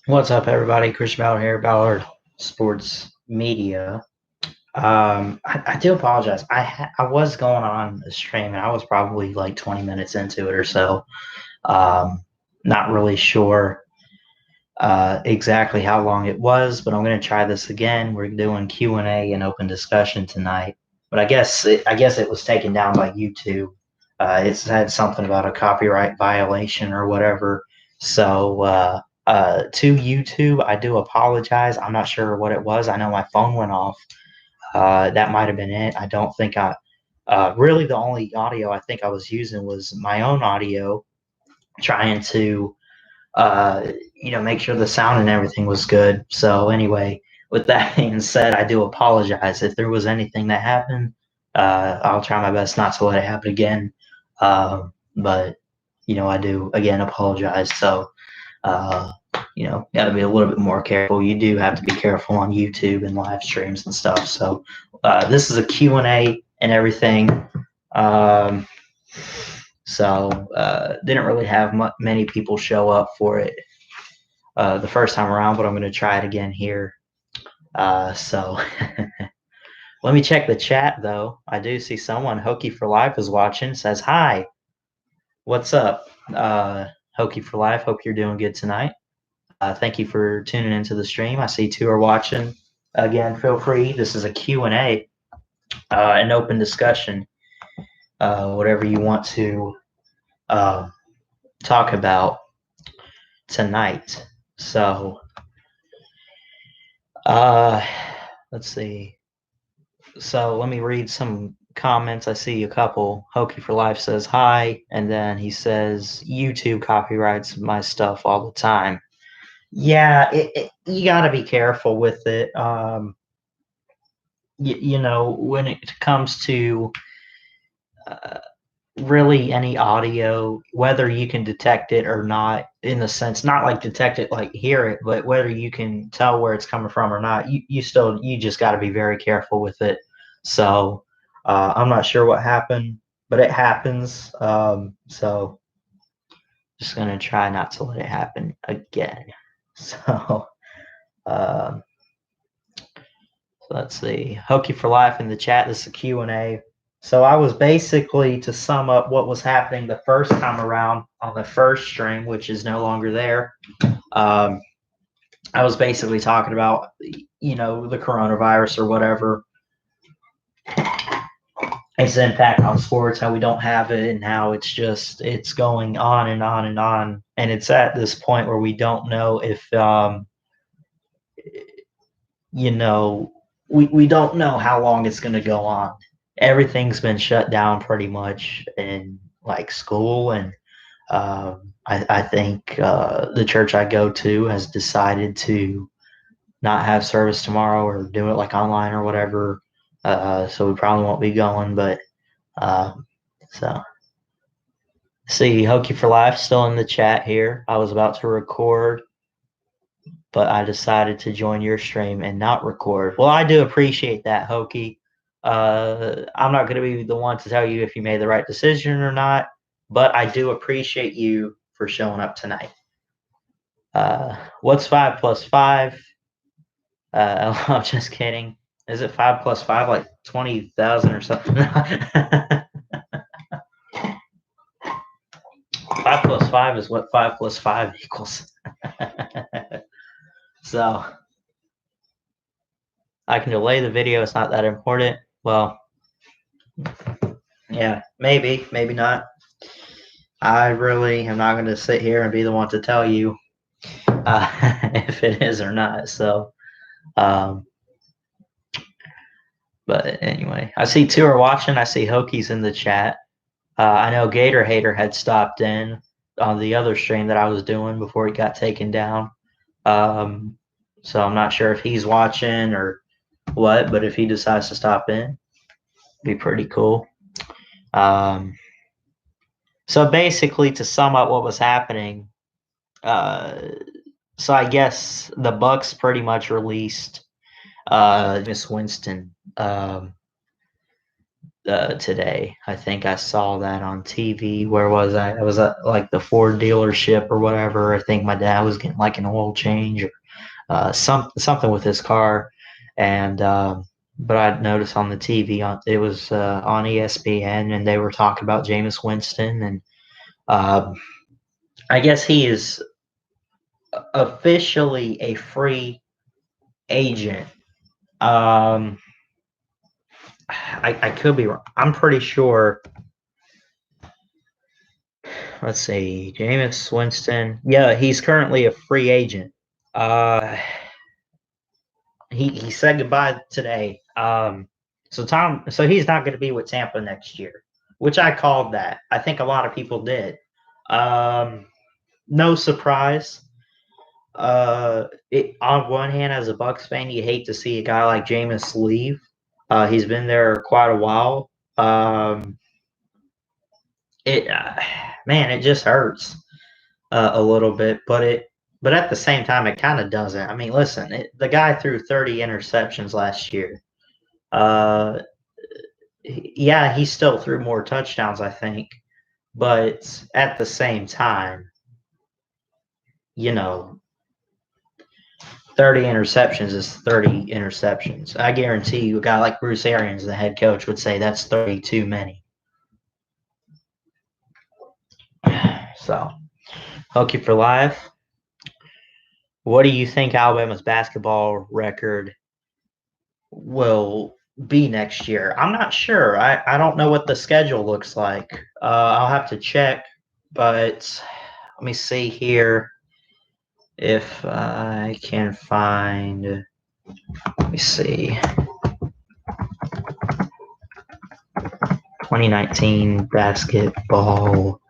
What's up, everybody? Chris Ballard here, Ballard Sports Media. I do apologize. I was going on a stream and I was probably like 20 minutes into it or so. Um, Not really sure exactly how long it was, but I'm going to try this again. We're doing Q&A and open discussion tonight. But I guess it was taken down by YouTube. It said something about a copyright violation or whatever. So to YouTube, I do apologize. I'm not sure what it was. I know my phone went off. That might have been it. I don't think I really the only audio I think I was using was my own audio, trying to uh, make sure the sound and everything was good. So anyway, with that being said, I do apologize if there was anything that happened. I'll try my best not to let it happen again. But I do again apologize. So uh, got to be a little bit more careful. You do have to be careful on YouTube and live streams and stuff. So this is a Q&A and everything. Um, so didn't really have many people show up for it the first time around, but I'm going to try it again here. So let me check the chat though. I do see someone, Hokey for Life, is watching. Says hi. What's up, Hokey for Life? Hope you're doing good tonight. Thank you for tuning into the stream. I see two are watching. Again, feel free. This is a Q&A, an open discussion, whatever you want to uh, talk about tonight. So let's see. So let me read some comments. I see a couple. Hokey for Life says hi, and then he says YouTube copyrights my stuff all the time. Yeah, you got to be careful with it. When it comes to uh, really any audio, whether you can detect it or not, in the sense, not like detect it, like hear it, but whether you can tell where it's coming from or not, you just got to be very careful with it. So I'm not sure what happened, but it happens. So just gonna try not to let it happen again. So, um, so let's see. Hokey for Life in the chat. This is a Q&A. So I was basically, to sum up what was happening the first time around on the first stream, which is no longer there. Um, I was basically talking about, the coronavirus or whatever, its impact on sports, how we don't have it, and how it's going on and on and on, and it's at this point where we don't know if you know, we don't know how long it's going to go on. Everything's been shut down pretty much in like school, and I think the church I go to has decided to not have service tomorrow or do it like online or whatever. So we probably won't be going, but uh, so see, Hokey for Life still in the chat here. I was about to record, but I decided to join your stream and not record. Well, I do appreciate that, Hokey. I'm not going to be the one to tell you if you made the right decision or not, but I do appreciate you for showing up tonight. What's 5 plus 5? I'm just kidding. Is it 5 plus 5 like 20,000 or something? 5 plus 5 is what 5 plus 5 equals. So I can delay the video. It's not that important. Well, yeah, maybe, maybe not. I really am not going to sit here and be the one to tell you if it is or not. So, um, but anyway, I see two are watching. I see Hokies in the chat. I know Gator Hater had stopped in on the other stream that I was doing before it got taken down. So I'm not sure if he's watching or what, but if he decides to stop in, it'd be pretty cool. So basically, to sum up what was happening, so I guess the Bucks pretty much released Miss Winston. today. I think I saw that on TV. Where was I? I was at like the Ford dealership or whatever. I think my dad was getting like an oil change or something with his car, and but I noticed on the TV it was on ESPN, and they were talking about Jameis Winston, and uh, I guess he is officially a free agent. Um, I could be wrong. I'm pretty sure. Let's see, Jameis Winston. Yeah, he's currently a free agent. Uh, he said goodbye today. So he's not going to be with Tampa next year, which I called that. I think a lot of people did. Um, no surprise. On one hand, as a Bucks fan, you hate to see a guy like Jameis leave. He's been there quite a while. Um, it Man, it just hurts a little bit, but at the same time, it kind of doesn't. I mean, listen, the guy threw 30 interceptions last year. Uh, yeah, he still threw more touchdowns, I think, but at the same time, you know, 30 interceptions is 30 interceptions. I guarantee you, a guy like Bruce Arians, the head coach, would say that's 30 too many. So, Hokie for life. What do you think Alabama's basketball record will be next year? I'm not sure. I don't know what the schedule looks like. I'll have to check, but let me see here if I can find. Let me see. 2019 basketball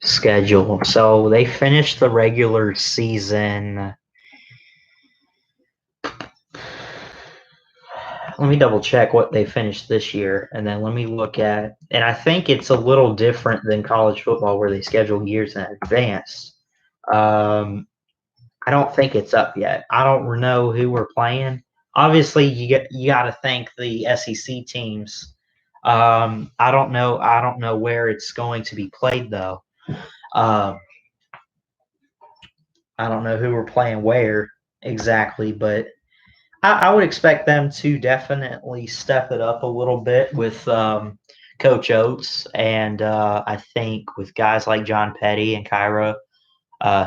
schedule. So they finished the regular season. Let me double check what they finished this year, and then let me look at. And I think it's a little different than college football, where they schedule years in advance. Um, I don't think it's up yet. I don't know who we're playing. Obviously, you got to thank the SEC teams. I don't know. I don't know where it's going to be played though. Um, I don't know who we're playing where exactly, but I would expect them to definitely step it up a little bit with Coach Oates, and I think with guys like John Petty and Kyra,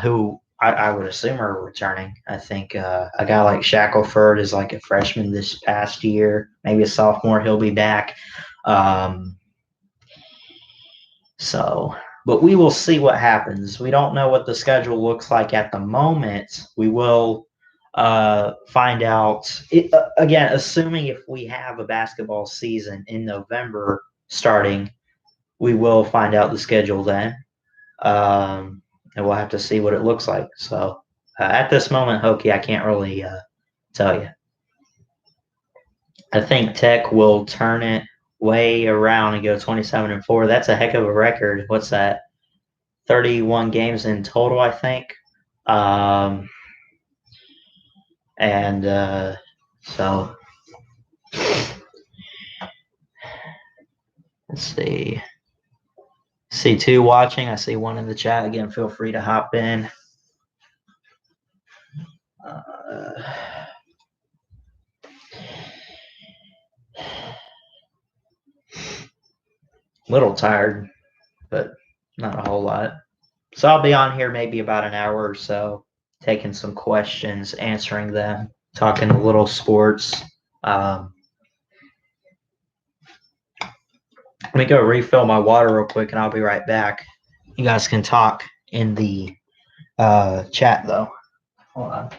who I would assume are returning. I think a guy like Shackelford is like a freshman this past year, maybe a sophomore. He'll be back. Um, so, but we will see what happens. We don't know what the schedule looks like at the moment. We will find out again, assuming if we have a basketball season in November starting, we will find out the schedule then, and we'll have to see what it looks like. So, at this moment, Hokie, I can't really tell you. I think Tech will turn it way around and go 27-4. That's a heck of a record. What's that? 31 games in total, I think. Um, and so let's see. See two watching. I see one in the chat. Again, feel free to hop in. Uh, Little tired, but not a whole lot. So I'll be on here maybe about an hour or so, taking some questions, answering them, talking a little sports. Let me go refill my water real quick, and I'll be right back. You guys can talk in the chat, though. Hold on.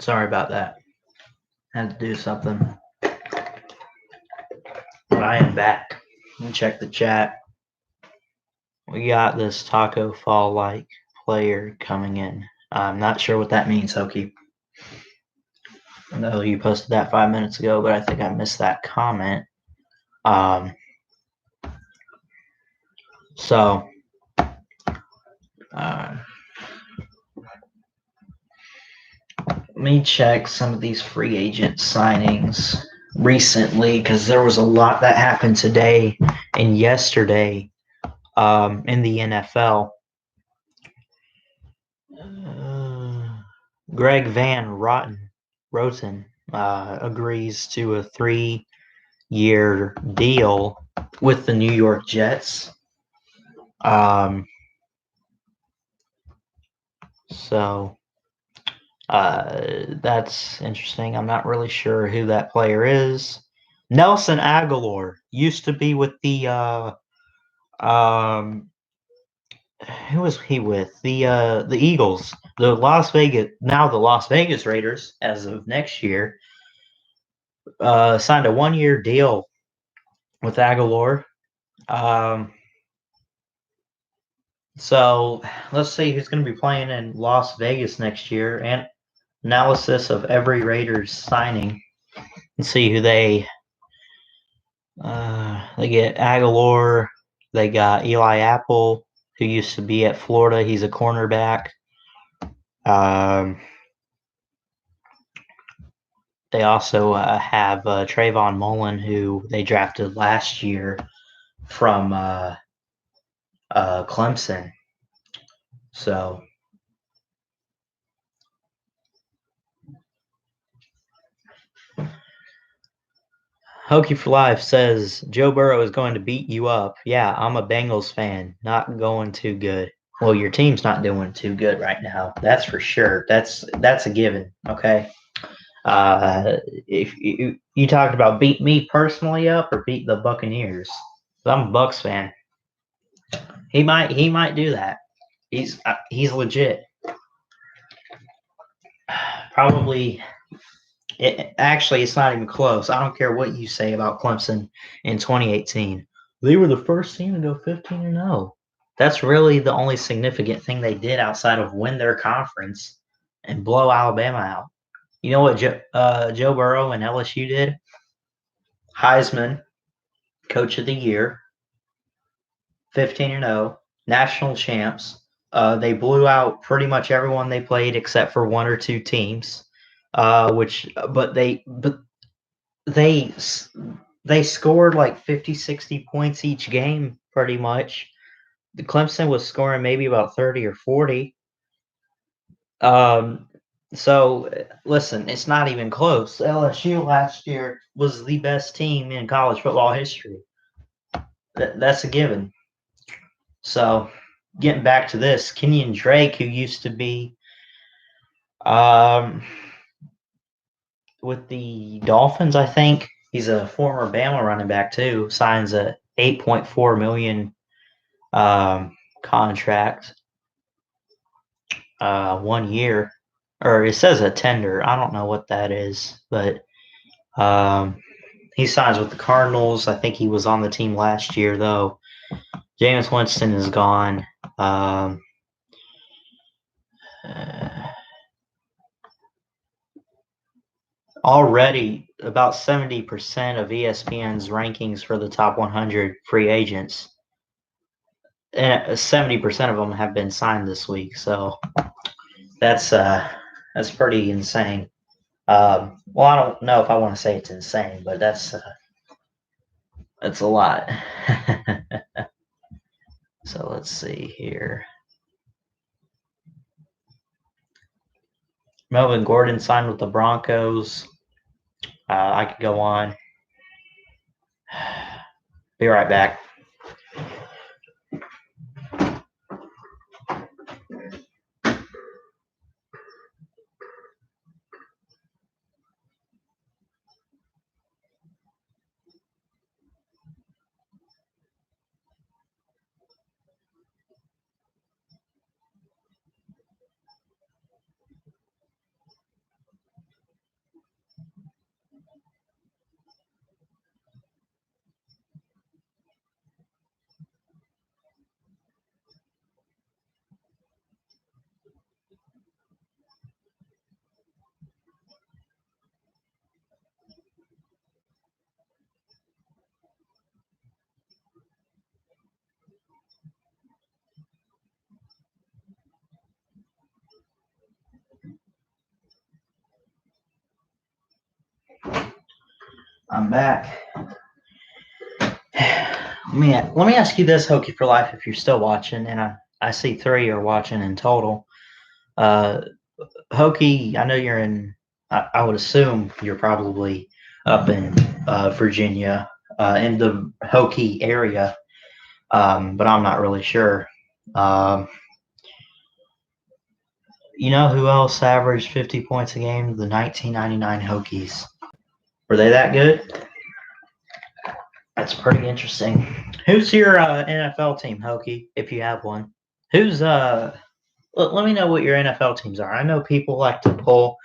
Sorry about that. Had to do something. But I am back. Let me check the chat. We got this Taco Fall like player coming in. I'm not sure what that means, Hokie. I know you posted that 5 minutes ago, but I think I missed that comment. So, let me check some of these free agent signings recently because there was a lot that happened today and yesterday in the NFL. Greg Van Roten agrees to a 3-year deal with the New York Jets. So that's interesting. I'm not really sure who that player is. Nelson Aguilar used to be with the who was he with? The Eagles. The Las Vegas Raiders as of next year signed a 1-year deal with Aguilar. So let's see who's going to be playing in Las Vegas next year, and analysis of every Raiders signing, and see who they get. Aguilar. They got Eli Apple, who used to be at Florida. He's a cornerback. They also have Trayvon Mullen, who they drafted last year from Clemson. So Hokie for Life says Joe Burrow is going to beat you up. Yeah, I'm a Bengals fan. Not going too good. Well, your team's not doing too good right now. That's for sure. That's a given. Okay. If you talked about beat me personally up or beat the Buccaneers, I'm a Bucks fan. He might do that. He's legit. Probably. Actually, it's not even close. I don't care what you say about Clemson in 2018. They were the first team to go 15-0. That's really the only significant thing they did outside of win their conference and blow Alabama out. You know what Joe Burrow and LSU did? Heisman, Coach of the Year, 15-0, national champs. They blew out pretty much everyone they played except for one or two teams. But they scored like 50, 60 points each game pretty much. The Clemson was scoring maybe about 30 or 40. So listen, it's not even close. LSU last year was the best team in college football history. That's a given. So getting back to this, Kenyon Drake, who used to be with the Dolphins, I think he's a former Bama running back too, signs a $8.4 million contract, 1 year, or it says a tender. I don't know what that is, but he signs with the Cardinals. I think he was on the team last year, though. Jameis Winston is gone. Already, about 70% of ESPN's rankings for the top 100 free agents, and 70% of them have been signed this week. So that's pretty insane. Well, I don't know if I want to say it's insane, but that's a lot. So let's see here. Melvin Gordon signed with the Broncos. I could go on. Be right back. I'm back. Let me ask you this, Hokie for Life, if you're still watching, and I see 3 are watching in total. Hokie, I know you're in. I would assume you're probably up in Virginia, in the Hokie area, but I'm not really sure. You know who else averaged 50 points a game? The 1999 Hokies. Were they that good? That's pretty interesting. Who's your NFL team, Hokie, if you have one? Who's let me know what your NFL teams are. I know people like to pull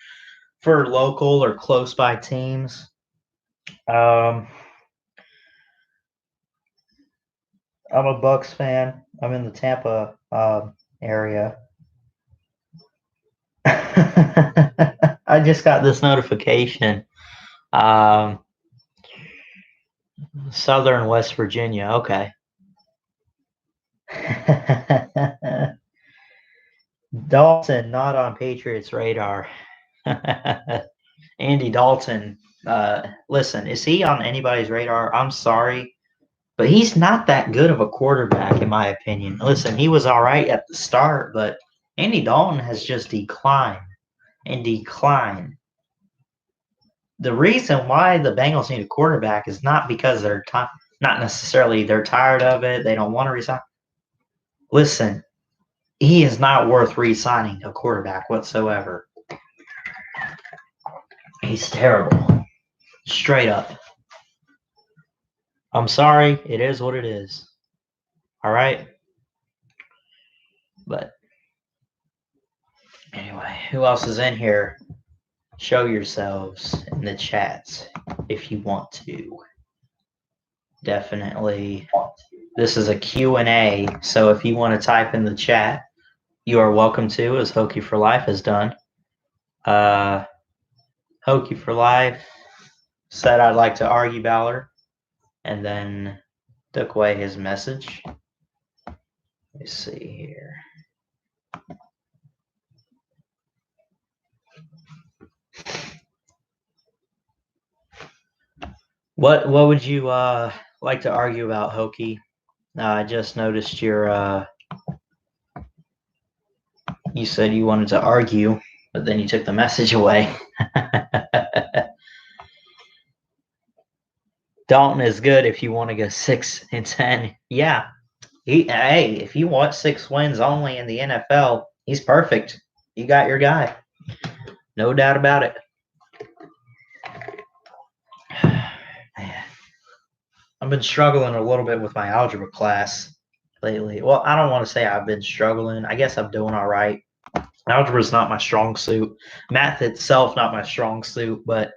for local or close by teams. I'm a Bucks fan. I'm in the Tampa area. I just got this notification. Southern West Virginia. Okay. Dalton not on Patriots radar. Andy Dalton. Listen, is he on anybody's radar? I'm sorry, but he's not that good of a quarterback, in my opinion. Listen, he was all right at the start, but Andy Dalton has just declined and declined. The reason why the Bengals need a quarterback is not because not necessarily they're tired of it. They don't want to resign. Listen, he is not worth re-signing a quarterback whatsoever. He's terrible. Straight up. I'm sorry. It is what it is. All right. But anyway, who else is in here? Show yourselves in the chats if you want to. Definitely. This is a Q&A, so if you want to type in the chat, you are welcome to, as Hokey for Life has done. Hokey for Life said I'd like to argue Ballard, and then took away his message. Let's see here. What would you like to argue about, Hokey? I just noticed your you said you wanted to argue, but then you took the message away. Dalton is good if you want to go 6-10. Yeah. Hey, if you want 6 wins only in the NFL, he's perfect. You got your guy. No doubt about it. Man. I've been struggling a little bit with my algebra class lately. Well, I don't want to say I've been struggling. I guess I'm doing all right. Algebra is not my strong suit. Math itself not my strong suit, but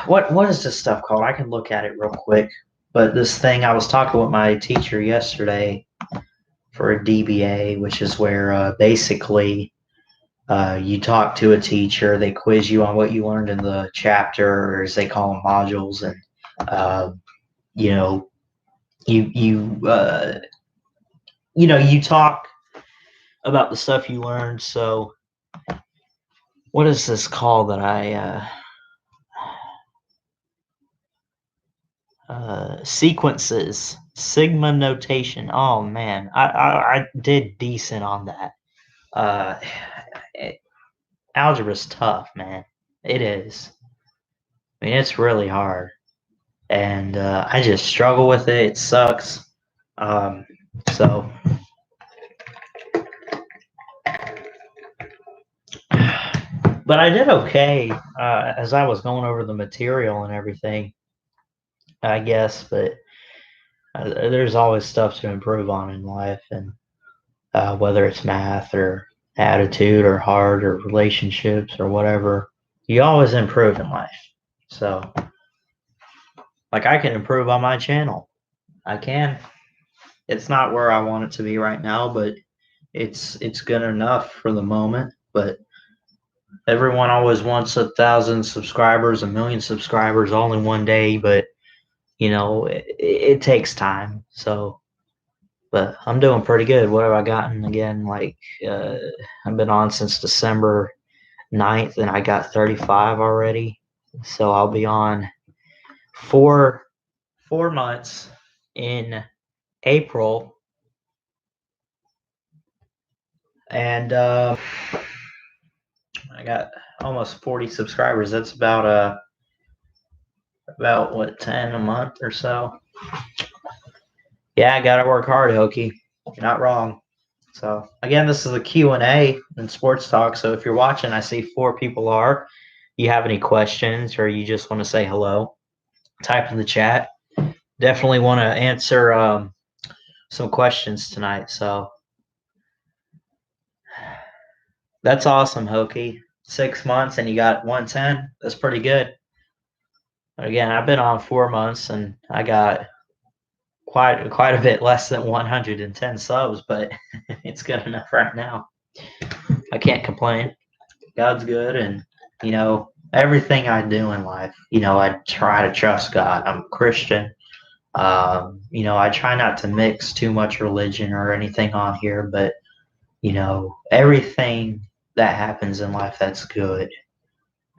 what is this stuff called? I can look at it real quick. But this thing, I was talking with my teacher yesterday for a DBA, which is where basically you talk to a teacher, they quiz you on what you learned in the chapter, or as they call them, modules, and you know, you talk about the stuff you learned. So, what is this called that I sequences, sigma notation? Oh man, I did decent on that. Uh, Algebra's tough, man. It is. I mean, it's really hard, and I just struggle with it. It sucks. So, but I did okay as I was going over the material and everything, I guess. But there's always stuff to improve on in life, and whether it's math or attitude or heart or relationships or whatever, you always improve in life. So, like, I can improve on my channel. I can. It's not where I want it to be right now, but it's good enough for the moment. But everyone always wants 1,000 subscribers, 1,000,000 subscribers all in one day, but it takes time. So, but I'm doing pretty good. What have I gotten again? Like, I've been on since December 9th, and I got 35 already. So I'll be on 4 months in April, and I got almost 40 subscribers. That's about what, 10 a month or so. Yeah, I gotta work hard, Hokey. You're not wrong. So again, this is a Q&A and sports talk. So if you're watching, I see 4 people are. You have any questions or you just want to say hello, type in the chat. Definitely want to answer some questions tonight. So that's awesome, Hokey. 6 months and you got 110. That's pretty good. But again, I've been on 4 months and I got quite a bit less than 110 subs, but it's good enough right now. I can't complain. God's good, and everything I do in life, I try to trust God. I'm a Christian. I try not to mix too much religion or anything on here, but everything that happens in life that's good,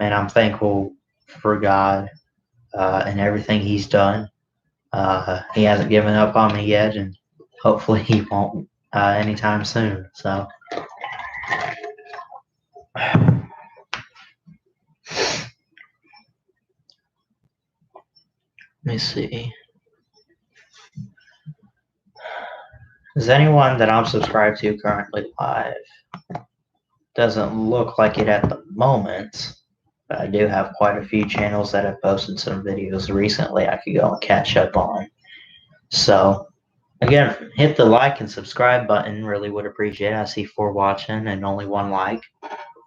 and I'm thankful for God and everything He's done. He hasn't given up on me yet, and hopefully He won't anytime soon. So. Let me see. Is anyone that I'm subscribed to currently live? Doesn't look like it at the moment. But I do have quite a few channels that have posted some videos recently I could go and catch up on. So, again, hit the like and subscribe button. Really would appreciate it. I see 4 watching and only 1 like.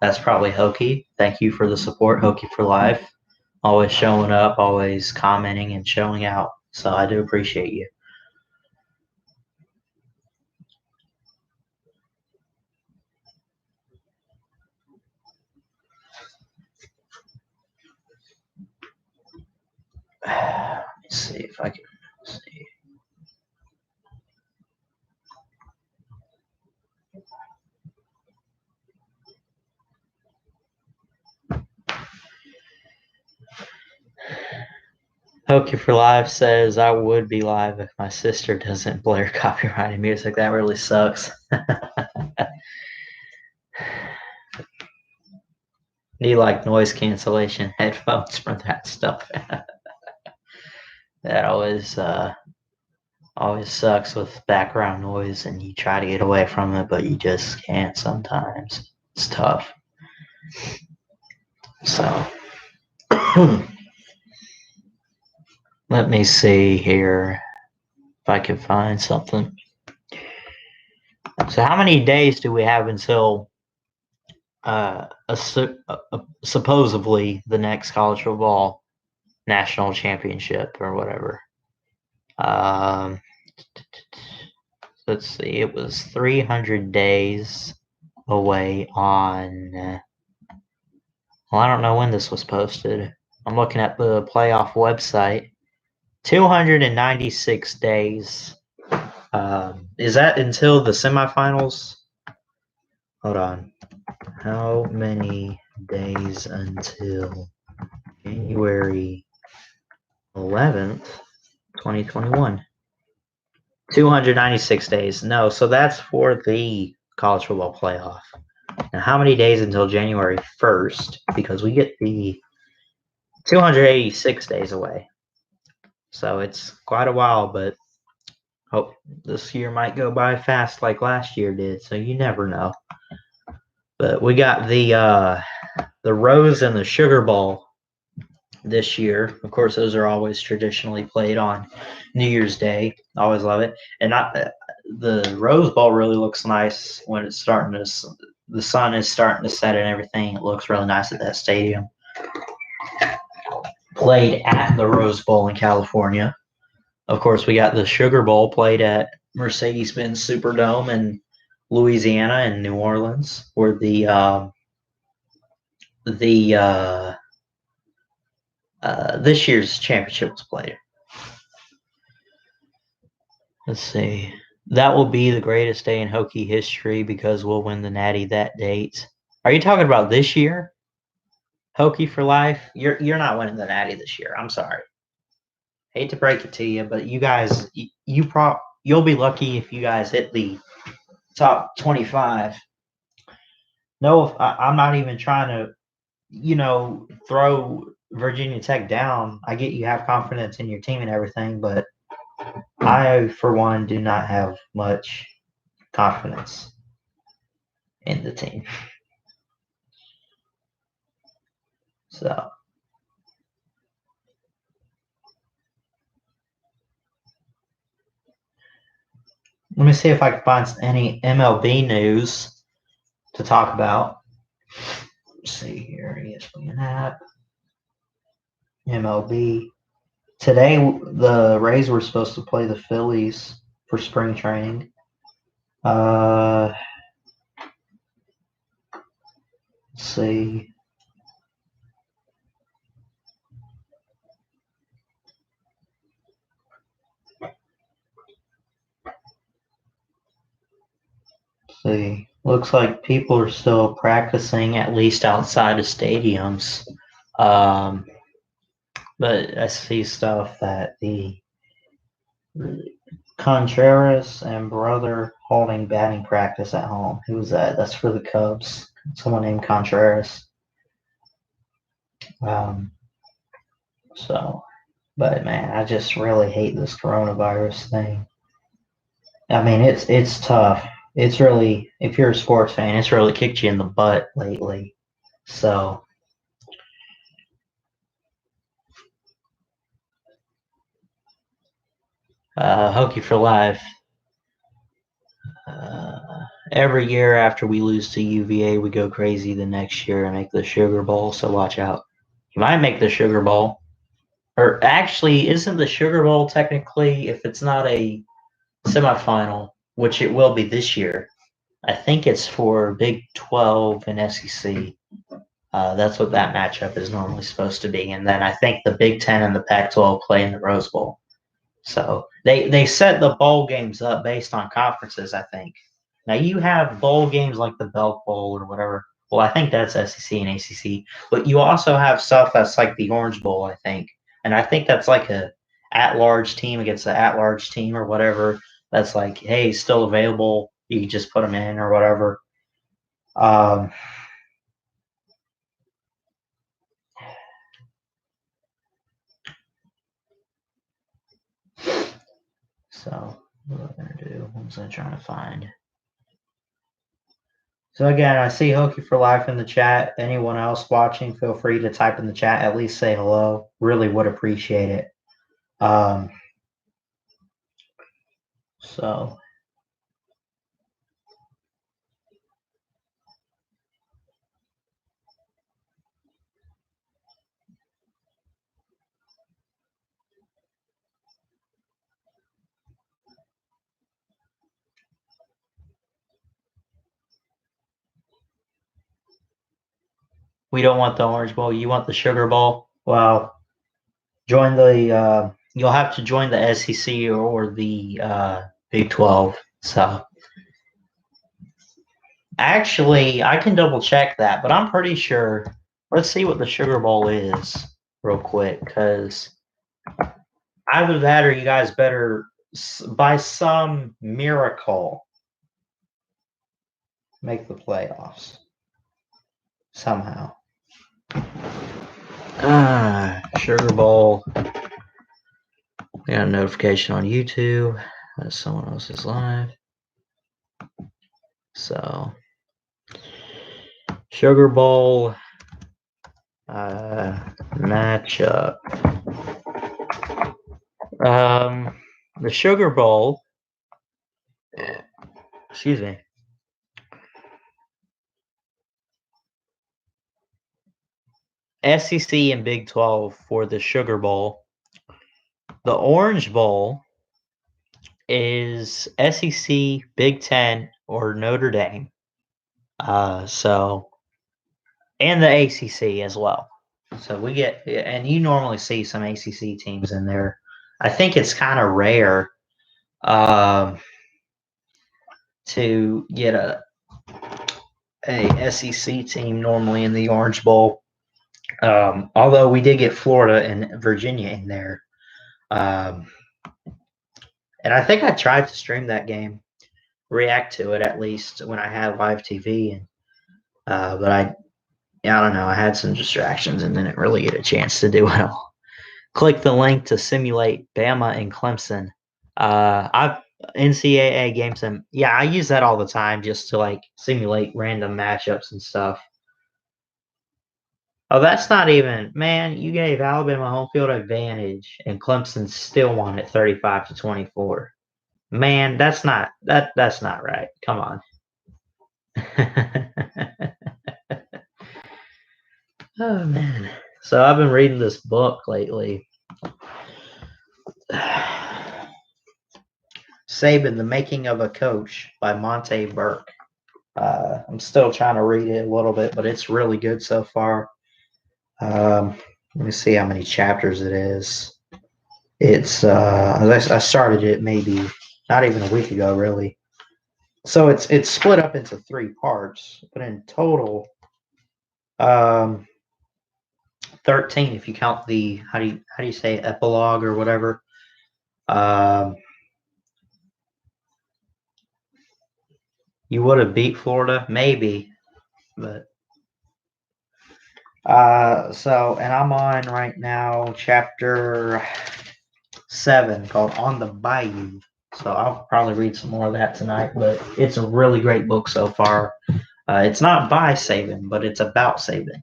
That's probably Hokey. Thank you for the support, Hokey for life. Always showing up, always commenting and showing out. So I do appreciate you. Let me see if I can see. Hokey for Live says I would be live if my sister doesn't blare copyrighted music. That really sucks. Need like noise cancellation headphones for that stuff. That always sucks with background noise, and you try to get away from it, but you just can't sometimes. It's tough. So let me see here if I can find something. So how many days do we have until supposedly the next college football national championship or whatever? Let's see. It was 300 days away on. Well, I don't know when this was posted. I'm looking at the playoff website. 296 days. Is that until the semifinals? Hold on. How many days until January 11th, 2021? 296 days. No, so that's for the college football playoff. Now, how many days until January 1st? Because we get the 286 days away. So it's quite a while, but hope this year might go by fast like last year did. So you never know. But we got the Rose and the Sugar Bowl this year. Of course, those are always traditionally played on New Year's Day. Always love it. And the Rose Bowl really looks nice when it's starting to. The sun is starting to set and everything. It looks really nice at that stadium. Played at the Rose Bowl in California. Of course, we got the Sugar Bowl played at Mercedes-Benz Superdome in Louisiana and New Orleans, where this year's championship was played. Let's see. That will be the greatest day in Hokie history because we'll win the Natty that date. Are you talking about this year? Hokie for life? You're not winning the Natty this year. I'm sorry. Hate to break it to you, but you guys, you'll be lucky if you guys hit the top 25. No, I'm not even trying to, throw Virginia Tech down. I get you have confidence in your team and everything, but I, for one, do not have much confidence in the team. So let me see if I can find any MLB news to talk about. Let's see here, ESPN app, MLB. Today, the Rays were supposed to play the Phillies for spring training. Let's see. See, looks like people are still practicing, at least outside of stadiums. But I see stuff that the Contreras and brother holding batting practice at home. Who's that? That's for the Cubs. Someone named Contreras. But man, I just really hate this coronavirus thing. I mean, it's tough. It's really, if you're a sports fan, it's really kicked you in the butt lately. So, Hockey for Life. Uh, every year after we lose to UVA, we go crazy the next year and make the Sugar Bowl. So watch out. You might make the Sugar Bowl, or actually, isn't the Sugar Bowl technically, if it's not a semifinal, which it will be this year? I think it's for Big 12 and SEC. That's what that matchup is normally supposed to be. And then I think the Big 10 and the Pac 12 play in the Rose Bowl. So they set the bowl games up based on conferences, I think. Now you have bowl games like the Belk Bowl or whatever. Well, I think that's SEC and ACC, but you also have stuff that's like the Orange Bowl, I think, and I think that's like a at-large team against an at-large team or whatever. That's like, hey, still available. You can just put them in or whatever. Um, so what am I gonna do? What was I trying to find? So again, I see Hokey for Life in the chat. Anyone else watching, feel free to type in the chat. At least say hello. Really would appreciate it. Um, so we don't want the Orange Bowl. You want the Sugar Bowl? Well, join the. You'll have to join the SEC or the Big 12. So actually, I can double check that, but I'm pretty sure. Let's see what the Sugar Bowl is real quick, because either that or you guys better, by some miracle, make the playoffs somehow. Sugar Bowl. We got a notification on YouTube that someone else is live. So, Sugar Bowl matchup. The Sugar Bowl. Excuse me. SEC and Big 12 for the Sugar Bowl. The Orange Bowl is SEC, Big 10, or Notre Dame. So, and the ACC as well. So we get, and you normally see some ACC teams in there. I think it's kind of rare to get a SEC team normally in the Orange Bowl. Although we did get Florida and Virginia in there. And I think I tried to stream that game, react to it at least when I had live TV, and but I don't know. I had some distractions and didn't really get a chance to do it all. Click the link to simulate Bama and Clemson. I've NCAA games, and yeah, I use that all the time just to like simulate random matchups and stuff. Oh, that's not even, man. You gave Alabama home field advantage, and Clemson still won it 35-24. Man, that's not right. Come on. Oh man. So I've been reading this book lately. Saban, The Making of a Coach by Monte Burke. I'm still trying to read it a little bit, but it's really good so far. Let me see how many chapters it is. It's I started it maybe not even a week ago, really. So it's split up into 3 parts, but in total, 13 if you count the how do you say it, epilogue or whatever. You would have beat Florida, maybe, but so, and I'm on right now chapter 7 called On the Bayou. So I'll probably read some more of that tonight. But it's a really great book so far. It's not by Saban, but it's about Saban.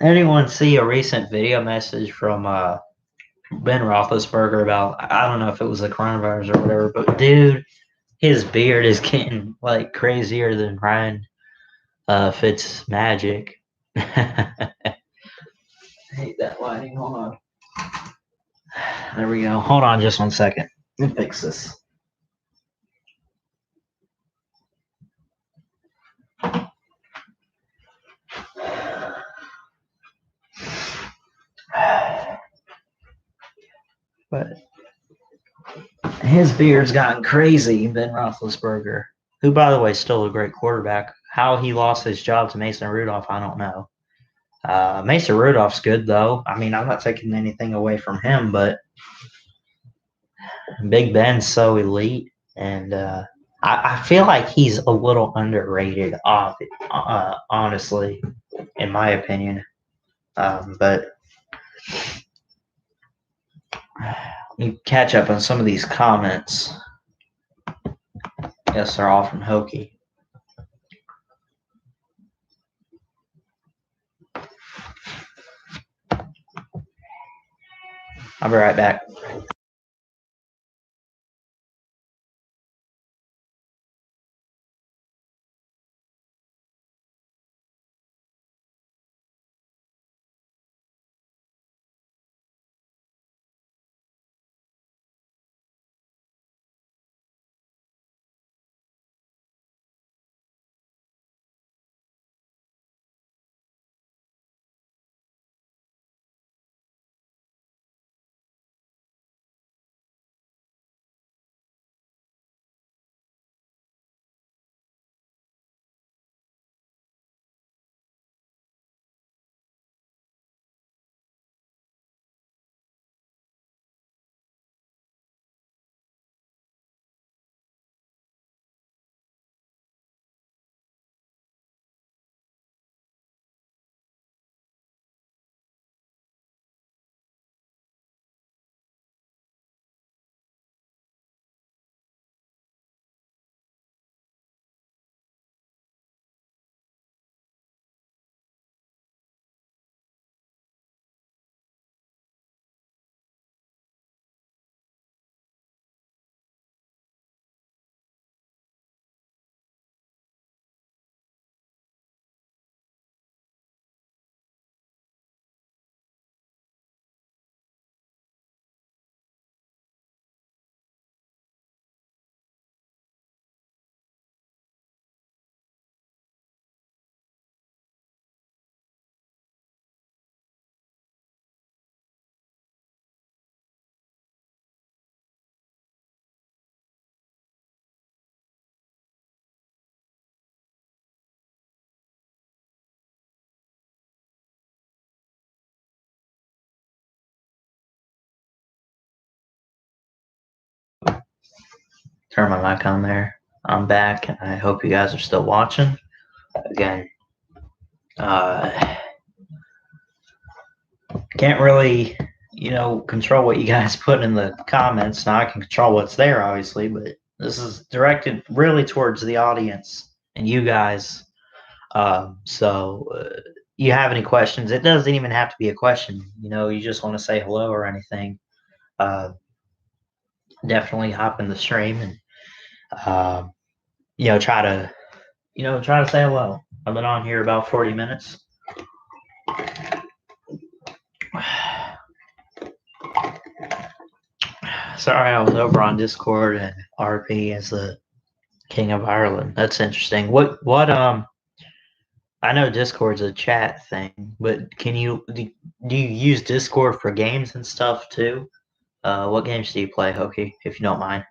Anyone see a recent video message from Ben Roethlisberger about, I don't know if it was the coronavirus or whatever, but dude, his beard is getting like crazier than Ryan Fitz magic. I hate that lighting. Hold on. There we go. Hold on just 1 second. Let me fix this. But his beard's gotten crazy, Ben Roethlisberger, who, by the way, is still a great quarterback. How he lost his job to Mason Rudolph, I don't know. Mason Rudolph's good, though. I mean, I'm not taking anything away from him, but Big Ben's so elite, and I feel like he's a little underrated, honestly, in my opinion. But you catch up on some of these comments. Yes, they're all from Hokie. I'll be right back. Turn my mic on there. I'm back, and I hope you guys are still watching. Again, can't really, control what you guys put in the comments. Now I can control what's there, obviously, but this is directed really towards the audience and you guys. So you have any questions? It doesn't even have to be a question. You just want to say hello or anything. Definitely hop in the stream and try to say hello. I've been on here about 40 minutes. Sorry, I was over on Discord and RP is the King of Ireland. That's interesting. What I know Discord's a chat thing, but do you use Discord for games and stuff too? What games do you play, Hokie, if you don't mind?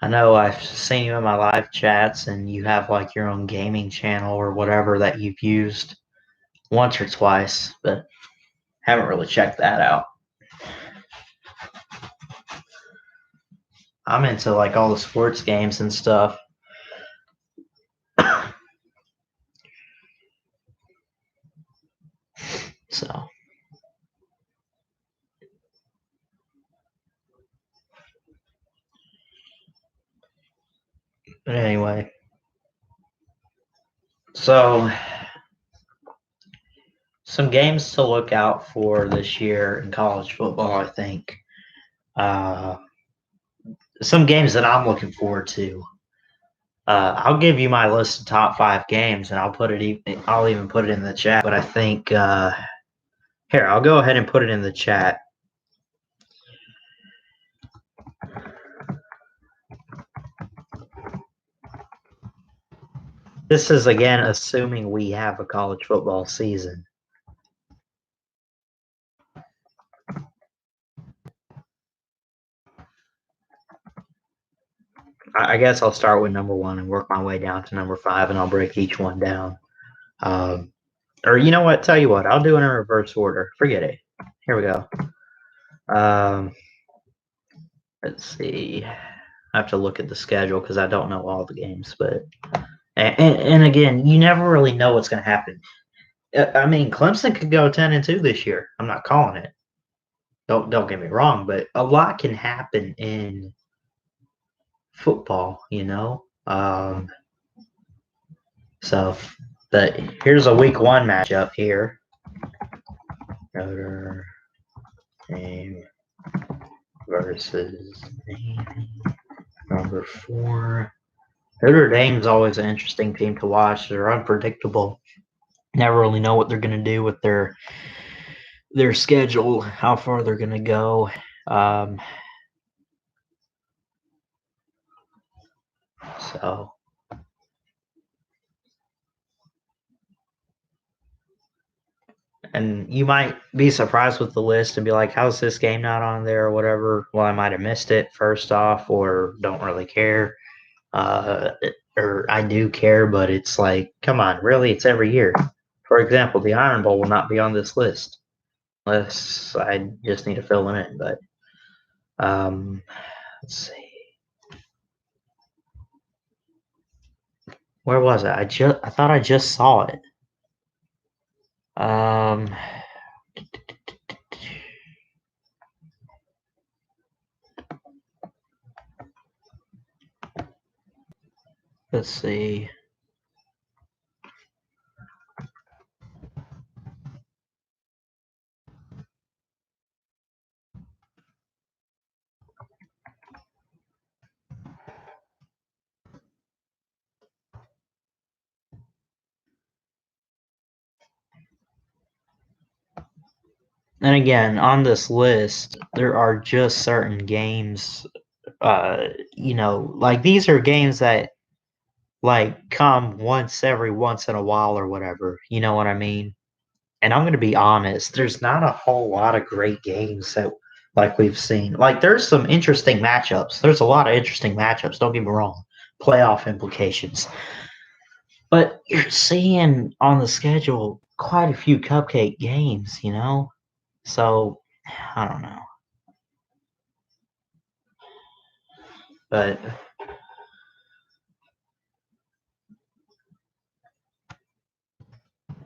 I know I've seen you in my live chats, and you have like your own gaming channel or whatever that you've used once or twice, but haven't really checked that out. I'm into like all the sports games and stuff. So, but anyway, so some games to look out for this year in college football, I think. Uh, some games that I'm looking forward to. I'll give you my list of top 5 games, and I'll put it. I'll even put it in the chat. But I think here I'll go ahead and put it in the chat. This is again assuming we have a college football season. I guess I'll start with number 1 and work my way down to number 5, and I'll break each one down. Or you know what? Tell you what, I'll do it in reverse order. Forget it. Here we go. Let's see. I have to look at the schedule because I don't know all the games, but and again, you never really know what's going to happen. I mean, Clemson could go 10-2 this year. I'm not calling it. Don't get me wrong, but a lot can happen in football, you know. So, but here's a week 1 matchup here. Notre Dame versus number 4. Notre Dame's always an interesting team to watch. They're unpredictable. Never really know what they're going to do with their schedule, how far they're going to go. So, and you might be surprised with the list and be like, how's this game not on there or whatever? Well, I might have missed it first off, or don't really care. Or I do care, but it's like, come on, really? It's every year. For example, the Iron Bowl will not be on this list unless I just need to fill them in. But let's see. Where was it? I thought I just saw it. Let's see. And again, on this list, there are just certain games, like these are games that like come once in a while or whatever. You know what I mean? And I'm going to be honest, there's not a whole lot of great games that like we've seen. Like there's some interesting matchups. There's a lot of interesting matchups, don't get me wrong. Playoff implications. But you're seeing on the schedule quite a few cupcake games, you know? So I don't know. But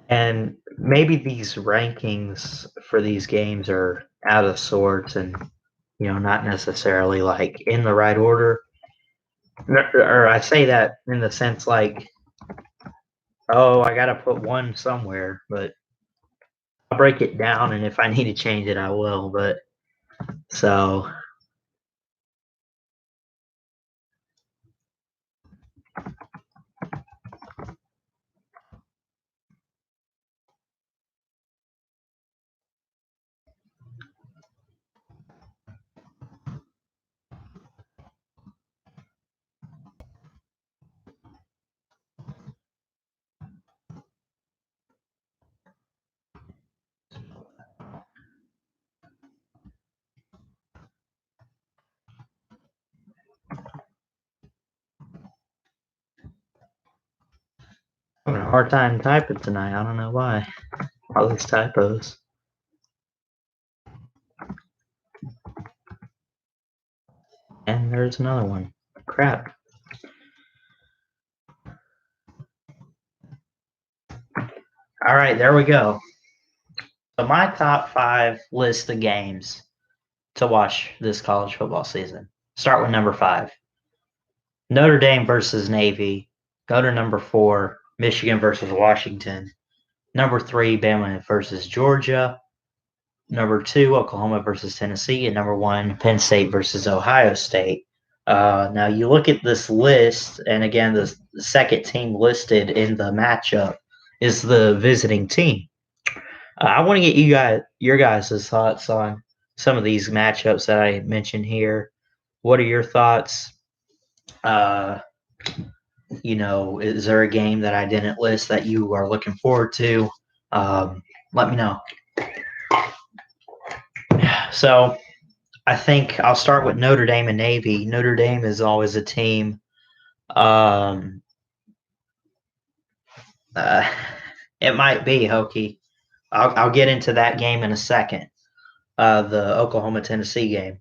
and maybe these rankings for these games are out of sorts and not necessarily like in the right order. Or I say that in the sense like, oh, I got to put one somewhere, but I'll break it down, and if I need to change it, I will. But so hard time typing tonight. I don't know why. All these typos. And there's another one. Crap. All right, there we go. So my top 5 list of games to watch this college football season. Start with number 5. Notre Dame versus Navy. Go to number 4, Michigan versus Washington. Number 3, Bama versus Georgia. Number 2, Oklahoma versus Tennessee. And number 1, Penn State versus Ohio State. Now you look at this list, and again, the second team listed in the matchup is the visiting team. I want to get your guys' thoughts on some of these matchups that I mentioned here. What are your thoughts? Is there a game that I didn't list that you are looking forward to? Let me know. So I think I'll start with Notre Dame and Navy. Notre Dame is always a team. It might be Hokie. I'll get into that game in a second. The Oklahoma-Tennessee game.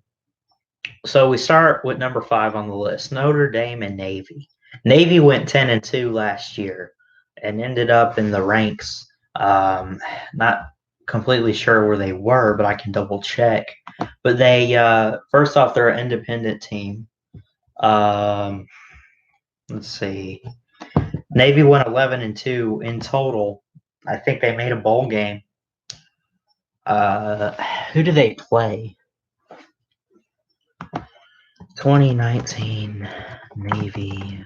So we start with number 5 on the list, Notre Dame and Navy. Navy went 10-2 last year and ended up in the ranks. Not completely sure where they were, but I can double check. But they, first off, they're an independent team. Let's see. Navy went 11-2 in total. I think they made a bowl game. Who do they play? 2019 Navy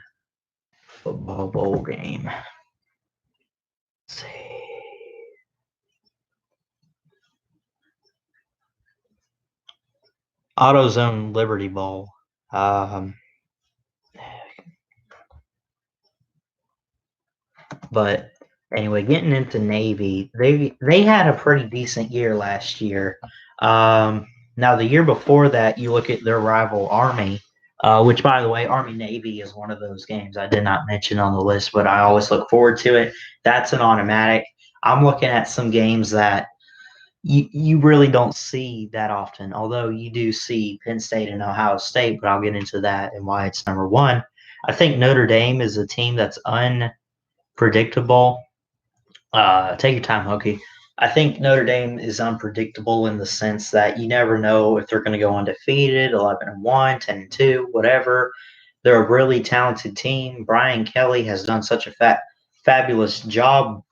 football bowl game. Let's see. AutoZone Liberty Bowl. But anyway, getting into Navy, they had a pretty decent year last year. Now the year before that, you look at their rival Army, which, by the way, Army-Navy is one of those games I did not mention on the list, but I always look forward to it. That's an automatic. I'm looking at some games that you really don't see that often, although you do see Penn State and Ohio State, but I'll get into that and why it's number 1. I think Notre Dame is a team that's unpredictable. Take your time, Hokie. I think Notre Dame is unpredictable in the sense that you never know if they're going to go undefeated, 11-1, 10-2, whatever. They're a really talented team. Brian Kelly has done such a fabulous job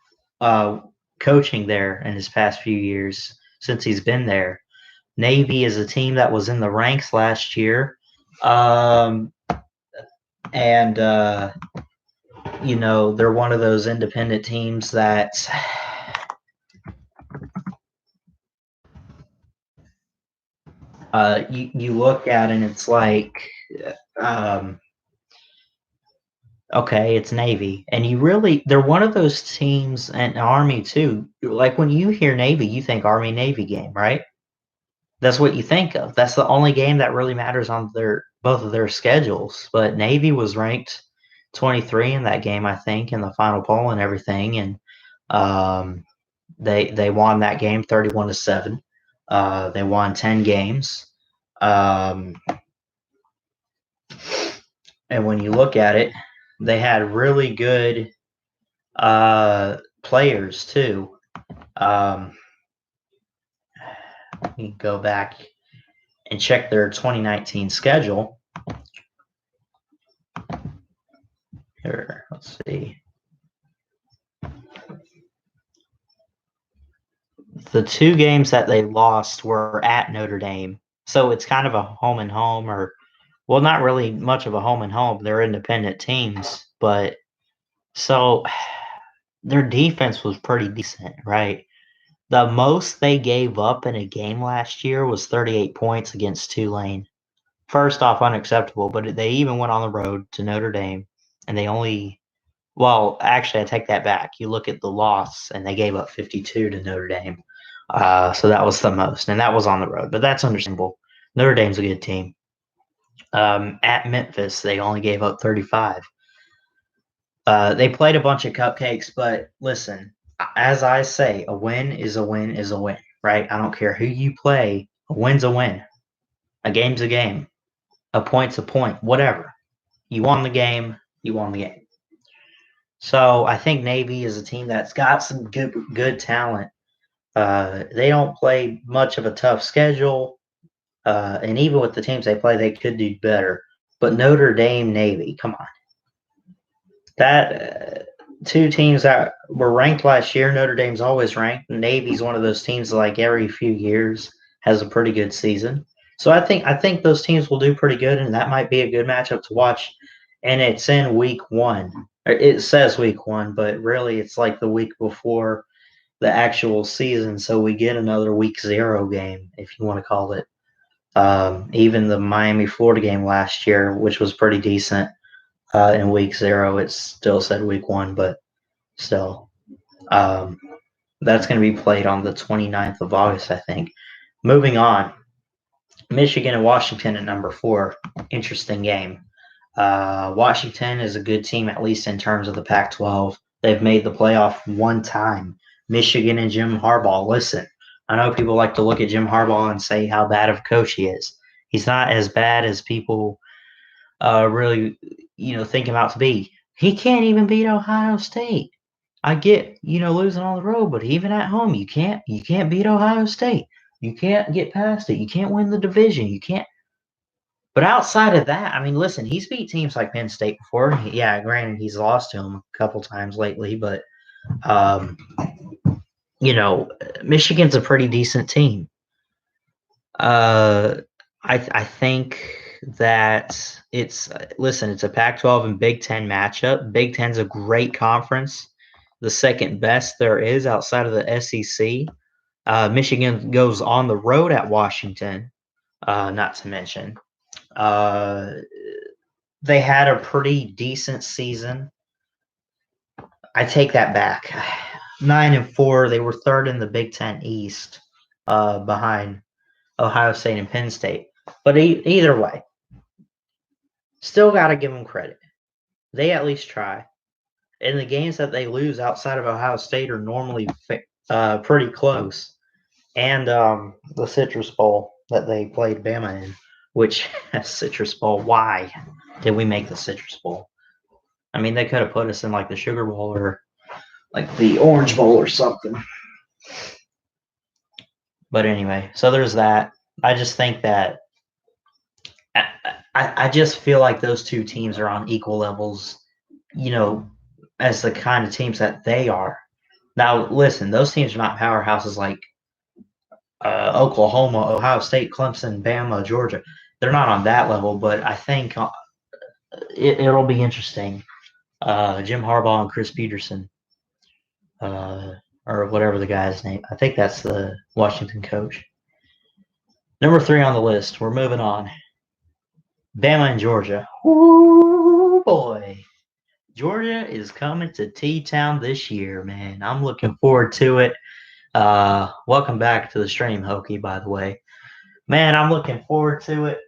coaching there in his past few years since he's been there. Navy is a team that was in the ranks last year. They're one of those independent teams that you look at and it's like, okay, it's Navy. And they're one of those teams, and Army too. Like when you hear Navy, you think Army-Navy game, right? That's what you think of. That's the only game that really matters on both of their schedules. But Navy was ranked 23 in that game, I think, in the final poll and everything. And they won that game 31-7. They won 10 games. And when you look at it, they had really good players too. You can go back and check their 2019 schedule. Here, let's see. The 2 games that they lost were at Notre Dame. So it's kind of a home and home, or, well, not really much of a home and home. They're independent teams. But so their defense was pretty decent, right? The most they gave up in a game last year was 38 points against Tulane. First off, unacceptable, but they even went on the road to Notre Dame, and actually, I take that back. You look at the loss, and they gave up 52 to Notre Dame. So that was the most, and that was on the road, but that's understandable. Notre Dame's a good team. At Memphis, they only gave up 35. They played a bunch of cupcakes, but listen, as I say, a win is a win is a win, right? I don't care who you play. A win's a win. A game's a game. A point's a point. Whatever. You won the game. You won the game. So I think Navy is a team that's got some good talent. They don't play much of a tough schedule, and even with the teams they play, they could do better. But Notre Dame, Navy, come on, that two teams that were ranked last year. Notre Dame's always ranked. Navy's one of those teams that, like, every few years has a pretty good season. So I think those teams will do pretty good, and that might be a good matchup to watch. And it's in week one. It says week one, but really it's like the week before the actual season. So we get another week zero game, if you want to call it. Even the Miami Florida game last year, which was pretty decent, in week zero, it still said week one, but still. Um, that's going to be played on the 29th of August, I think. Moving on, Michigan and Washington at number 4. Interesting game. Washington is a good team, at least in terms of the Pac 12. They've made the playoff one time. Michigan and Jim Harbaugh, listen, I know people like to look at Jim Harbaugh and say how bad of a coach he is. He's not as bad as people really, think him out to be. He can't even beat Ohio State. I get, losing on the road, but even at home, you can't beat Ohio State. You can't get past it. You can't win the division. You can't. But outside of that, I mean, listen, he's beat teams like Penn State before. Yeah, granted, he's lost to them a couple times lately, but um, you know, Michigan's a pretty decent team. Uh, I think that it's a Pac-12 and Big Ten matchup. Big Ten's a great conference, the second best there is outside of the SEC. Michigan goes on the road at Washington, not to mention. Uh, they had a pretty decent season. I take that back. 9-4. They were third in the Big Ten East, behind Ohio State and Penn State. But either way, still got to give them credit. They at least try. And the games that they lose outside of Ohio State are normally pretty close. And the Citrus Bowl that they played Bama in, which Citrus Bowl, why did we make the Citrus Bowl? I mean, they could have put us in like the Sugar Bowl or like the Orange Bowl or something. But anyway, so there's that. I just think that I just feel like those two teams are on equal levels, you know, as the kind of teams that they are. Now, listen, those teams are not powerhouses like Oklahoma, Ohio State, Clemson, Bama, Georgia. They're not on that level, but I think it'll be interesting. Jim Harbaugh and Chris Peterson, or whatever the guy's name. I think that's the Washington coach. Number 3 on the list. We're moving on. Bama and Georgia. Ooh, boy. Georgia is coming to T-Town this year, man. I'm looking forward to it. Welcome back to the stream, Hokie, by the way. Man, I'm looking forward to it.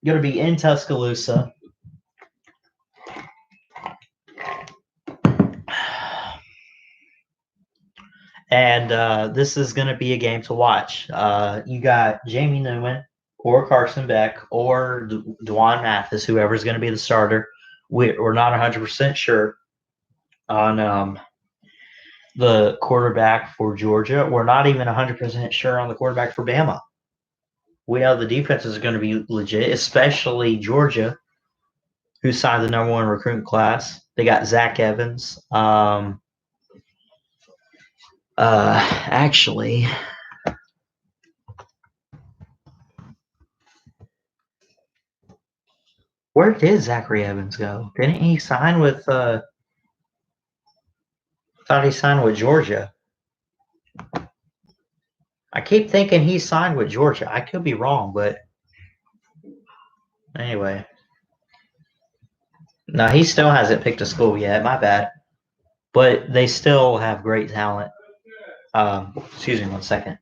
Going to be in Tuscaloosa. And this is going to be a game to watch. You got Jamie Newman or Carson Beck or Dwan Mathis, whoever's going to be the starter. We're not 100% sure on the quarterback for Georgia. We're not even 100% sure on the quarterback for Bama. We know the defense is going to be legit, especially Georgia, who signed the number 1 recruiting class. They got Zach Evans. Actually, where did Zachary Evans go? Didn't he sign with? Thought he signed with Georgia. I keep thinking he signed with Georgia. I could be wrong, but anyway. No, he still hasn't picked a school yet. My bad. But they still have great talent. Excuse me 1 second.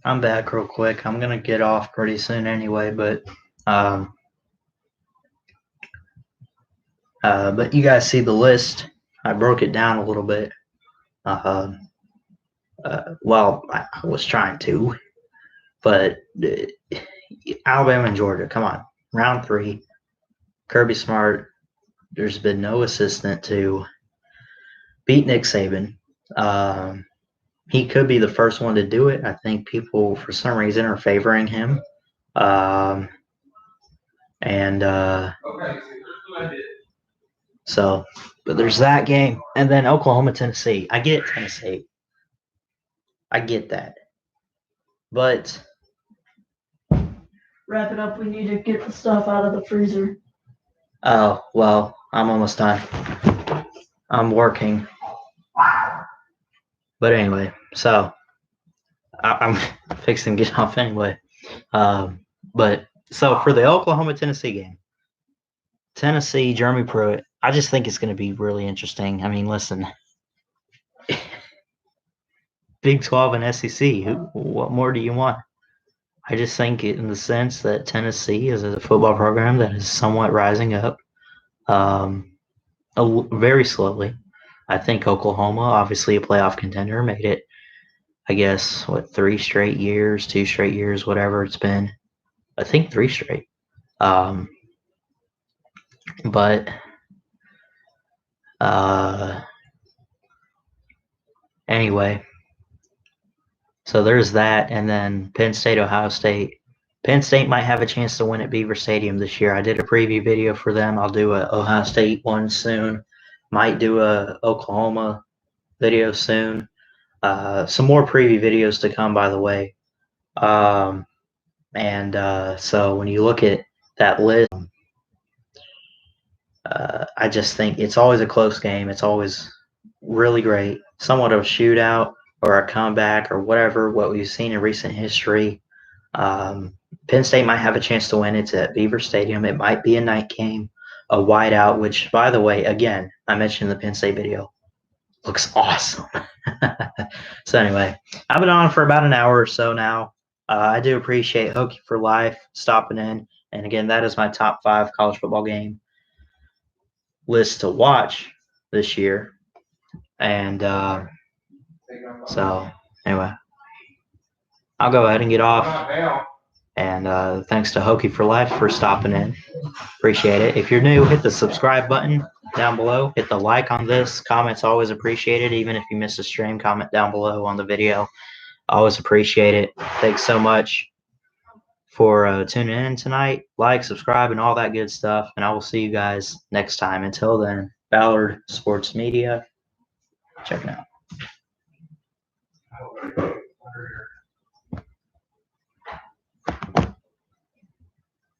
I'm back real quick. I'm gonna get off pretty soon anyway, but you guys see the list. I broke it down a little bit. Well, I was trying to, but Alabama and Georgia, come on, round 3. Kirby Smart. There's been no assistant to beat Nick Saban. He could be the first one to do it. I think people, for some reason, are favoring him. So, but there's that game. And then Oklahoma, Tennessee. I get Tennessee. I get that. But wrap it up. We need to get the stuff out of the freezer. Oh, well, I'm almost done. I'm working. But anyway, so I'm fixing to get off anyway. But so for the Oklahoma Tennessee game, Tennessee, Jeremy Pruitt, I just think it's going to be really interesting. I mean, listen, Big 12 and SEC, what more do you want? I just think in the sense that Tennessee is a football program that is somewhat rising up very slowly. I think Oklahoma, obviously a playoff contender, made it, I guess, 3 straight years, 2 straight years, whatever it's been. I think 3 straight. But anyway, so there's that. And then Penn State, Ohio State. Penn State might have a chance to win at Beaver Stadium this year. I did a preview video for them. I'll do a Ohio State one soon. Might do a Oklahoma video soon. Some more preview videos to come, by the way. So when you look at that list, I just think it's always a close game. It's always really great. Somewhat of a shootout or a comeback or whatever, what we've seen in recent history. Penn State might have a chance to win. It's at Beaver Stadium. It might be a night game, a whiteout, which, by the way, again, I mentioned in the Penn State video, looks awesome. So anyway, I've been on for about an hour or so now. I do appreciate Hokie for Life stopping in. And again, that is my top 5 college football game list to watch this year. And so anyway, I'll go ahead and get off. And thanks to Hokie for Life for stopping in. Appreciate it. If you're new, hit the subscribe button down below. Hit the like on this. Comments always appreciated. Even if you miss a stream, comment down below on the video. Always appreciate it. Thanks so much for tuning in tonight. Like, subscribe, and all that good stuff. And I will see you guys next time. Until then, Ballard Sports Media. Check it out.